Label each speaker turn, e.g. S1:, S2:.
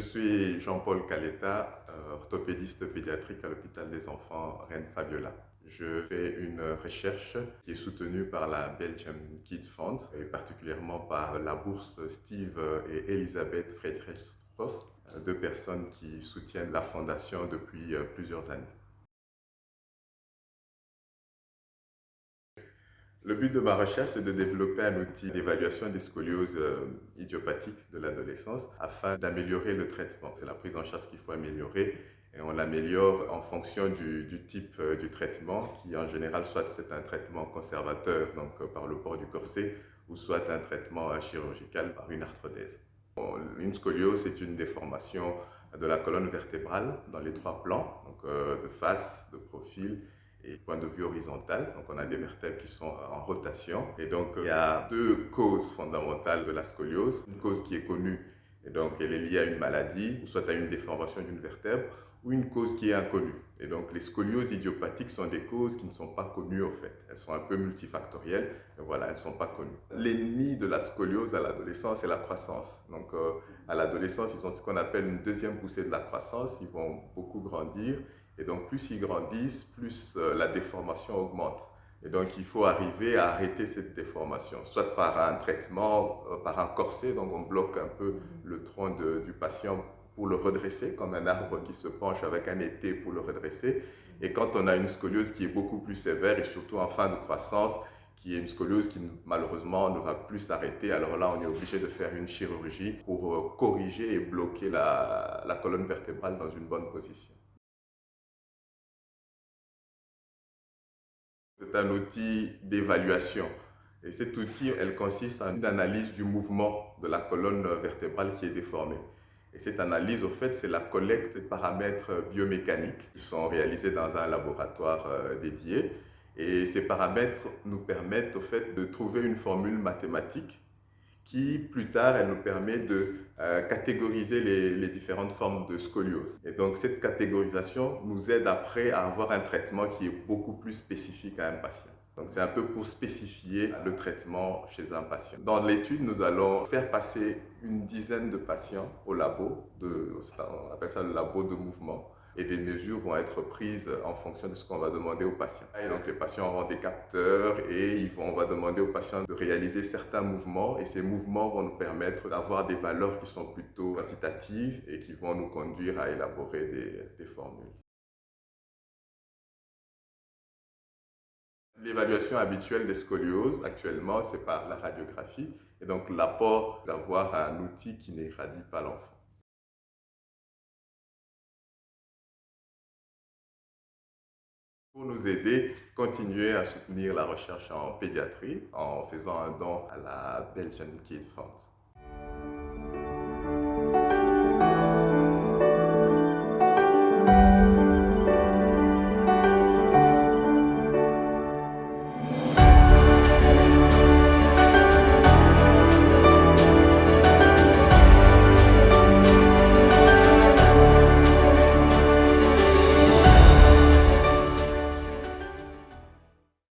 S1: suis Jean-Paul Caleta, orthopédiste pédiatrique à l'hôpital des enfants Reine Fabiola. Je fais une recherche qui est soutenue par la Belgium Kids Fund et particulièrement par la bourse Steve et Elisabeth Friedrich-Strauss, deux personnes qui soutiennent la fondation depuis plusieurs années. Le but de ma recherche, c'est de développer un outil d'évaluation des scolioses idiopathiques de l'adolescence afin d'améliorer le traitement. C'est la prise en charge qu'il faut améliorer et on l'améliore en fonction du type du traitement qui en général soit c'est un traitement conservateur donc par le port du corset ou soit un traitement chirurgical par une arthrodèse. Une scoliose, c'est une déformation de la colonne vertébrale dans les trois plans, donc de face, de profil et point de vue horizontal. Donc on a des vertèbres qui sont en rotation. Et donc il y a deux causes fondamentales de la scoliose. Une cause qui est connue, et donc elle est liée à une maladie, ou soit à une déformation d'une vertèbre, ou une cause qui est inconnue. Et donc les scolioses idiopathiques sont des causes qui ne sont pas connues au fait. Elles sont un peu multifactorielles, mais voilà, elles ne sont pas connues. L'ennemi de la scoliose à l'adolescence, c'est la croissance. Donc à l'adolescence, ils ont ce qu'on appelle une deuxième poussée de la croissance. Ils vont beaucoup grandir. Et donc, plus ils grandissent, plus la déformation augmente. Et donc, il faut arriver à arrêter cette déformation, soit par un traitement, par un corset, donc on bloque un peu le tronc du patient pour le redresser, comme un arbre qui se penche avec un étai pour le redresser. Et quand on a une scoliose qui est beaucoup plus sévère, et surtout en fin de croissance, qui est une scoliose qui malheureusement ne va plus s'arrêter, alors là, on est obligé de faire une chirurgie pour corriger et bloquer la colonne vertébrale dans une bonne position. C'est un outil d'évaluation. Et cet outil, elle consiste en une analyse du mouvement de la colonne vertébrale qui est déformée. Et cette analyse, au fait, c'est la collecte des paramètres biomécaniques qui sont réalisés dans un laboratoire dédié. Et ces paramètres nous permettent, au fait, de trouver une formule mathématique qui, plus tard, elle nous permet de catégoriser les différentes formes de scoliose. Et donc, cette catégorisation nous aide après à avoir un traitement qui est beaucoup plus spécifique à un patient. Donc, c'est un peu pour spécifier le traitement chez un patient. Dans l'étude, nous allons faire passer une dizaine de patients au labo, on appelle ça le labo de mouvement, et des mesures vont être prises en fonction de ce qu'on va demander aux patients. Et donc les patients auront des capteurs et on va demander aux patients de réaliser certains mouvements et ces mouvements vont nous permettre d'avoir des valeurs qui sont plutôt quantitatives et qui vont nous conduire à élaborer des formules. L'évaluation habituelle des scolioses, actuellement, c'est par la radiographie et donc l'apport d'avoir un outil qui n'irradie pas l'enfant. Pour nous aider, continuer à soutenir la recherche en pédiatrie en faisant un don à la Belgian Kid Fund.